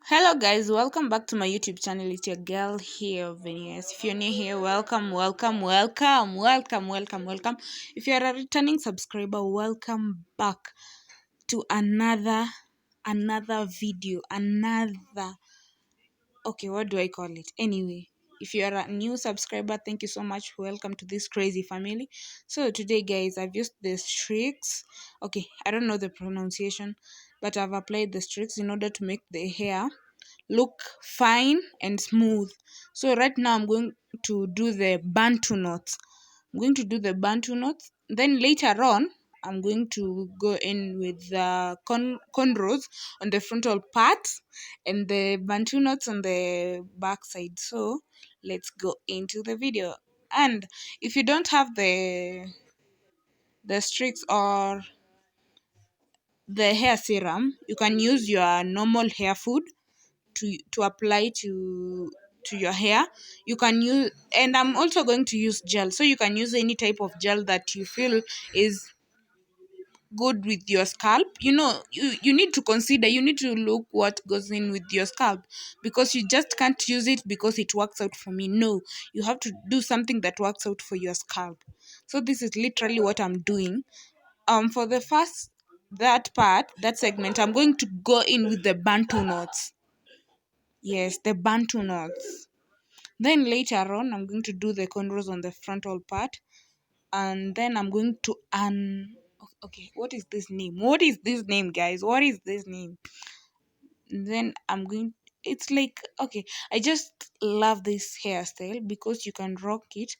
Hello guys, welcome back to my YouTube channel. It's your girl here, Venus. If you're new here, welcome. If you're a returning subscriber, welcome back to another video. Okay, what do I call it? Anyway, if you're a new subscriber, thank you so much. Welcome to this crazy family. So today guys, I've used the streaks. Okay, I don't know the pronunciation, but I've applied the streaks in order to make the hair look fine and smooth. So right now I'm going to do the bantu knots. I'm going to do the bantu knots. Then later on, I'm going to go in with the cornrows on the frontal part and the bantu knots on the back side. So let's go into the video. And if you don't have the streaks or the hair serum, you can use your normal hair food to apply to your hair. You can use, and I'm also going to use gel, so you can use any type of gel that you feel is good with your scalp. You need to consider, you need to look what goes in with your scalp, because you just can't use it because it works out for me. No, you have to do something that works out for your scalp. So this is literally what I'm doing. For the first, that segment, I'm going to go in with the bantu knots. Yes, the bantu knots. Then later on, I'm going to do the cornrows on the frontal part, and then I'm going to Okay, what is this name? What is this name, guys? What is this name? Then I'm going. It's like, okay, I just love this hairstyle because you can rock it,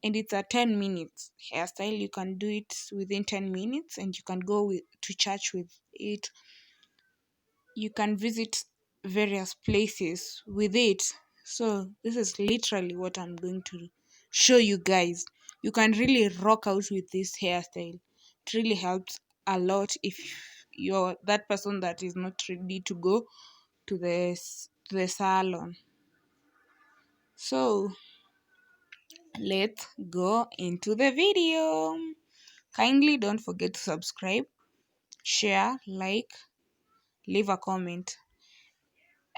and it's a 10 minutes hairstyle. You can do it within 10 minutes, and you can go to church with it. You can visit various places with it. So this is literally what I'm going to show you guys. You can really rock out with this hairstyle. It really helps a lot if you're that person that is not ready to go to the salon. So let's go into the video. Kindly don't forget to subscribe, share, like, leave a comment.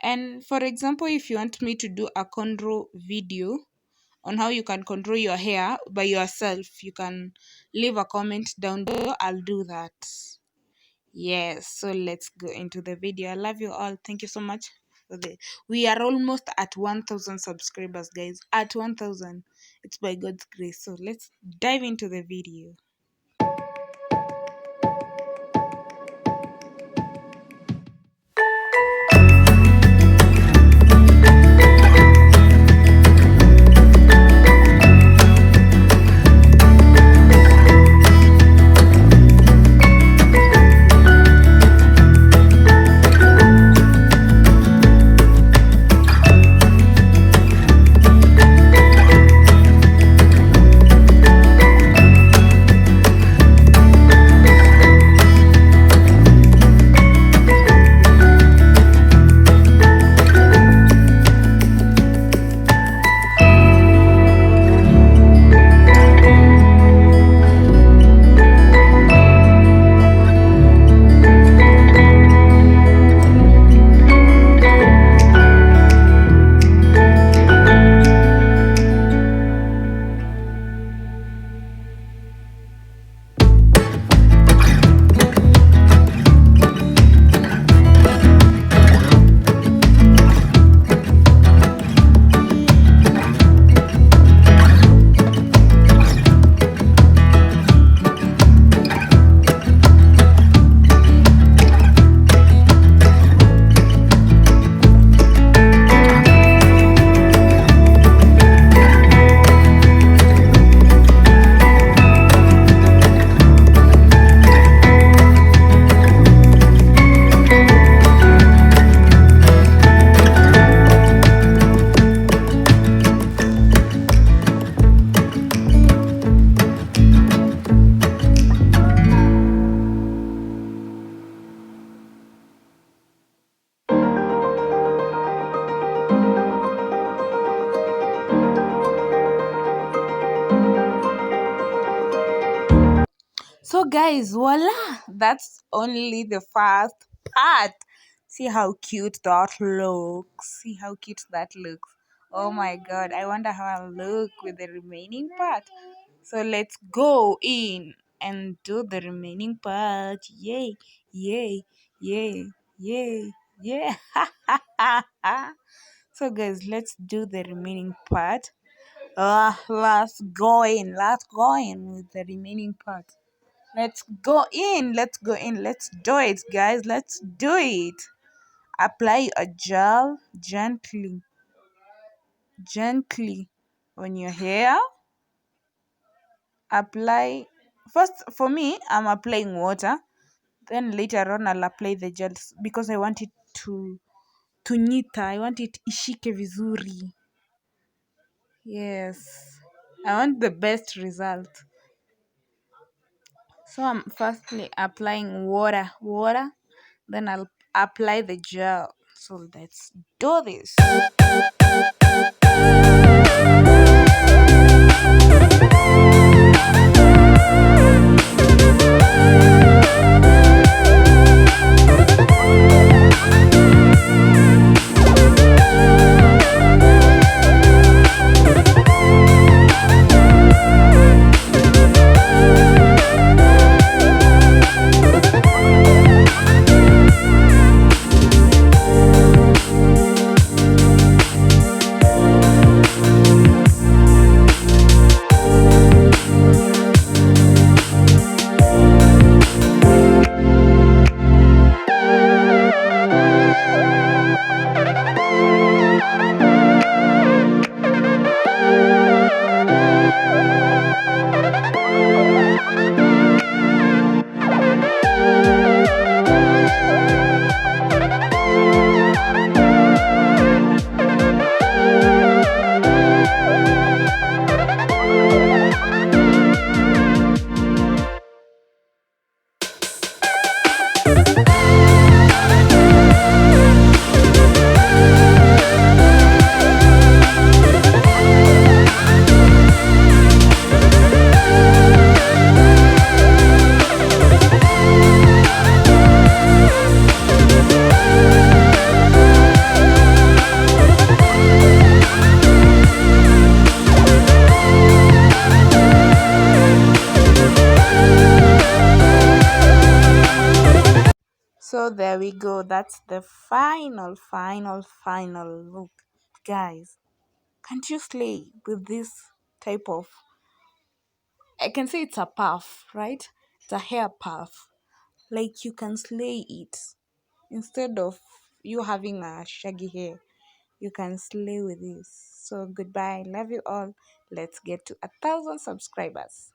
And for example, if you want me to do a control video on how you can control your hair by yourself, you can leave a comment down below. I'll do that. Yes, so let's go into the video. I love you all. Thank you so much for the we are almost at 1000 subscribers, guys. At 1000. It's by God's grace. So let's dive into the video. So guys, voila, that's only the first part. See how cute that looks. See how cute that looks. Oh my god, I wonder how I'll look with the remaining part. So let's go in and do the remaining part. Yay, yay, yay, yay, yeah. So guys, let's do the remaining part. Let's go in with the remaining part. Let's go in. Let's go in. Let's do it, guys. Let's do it. Apply a gel gently, gently on your hair. Apply first. For me, I'm applying water. Then later on, I'll apply the gels because I want it to nyita. I want it ishike vizuri. Yes, I want the best result. So I'm firstly applying water, then I'll apply the gel. So let's do this. So there we go. That's the final look. Guys, can't you slay with this type of, I can say it's a puff, right? It's a hair puff. Like you can slay it. Instead of you having a shaggy hair, you can slay with this. So goodbye. Love you all. Let's get to 1,000 subscribers.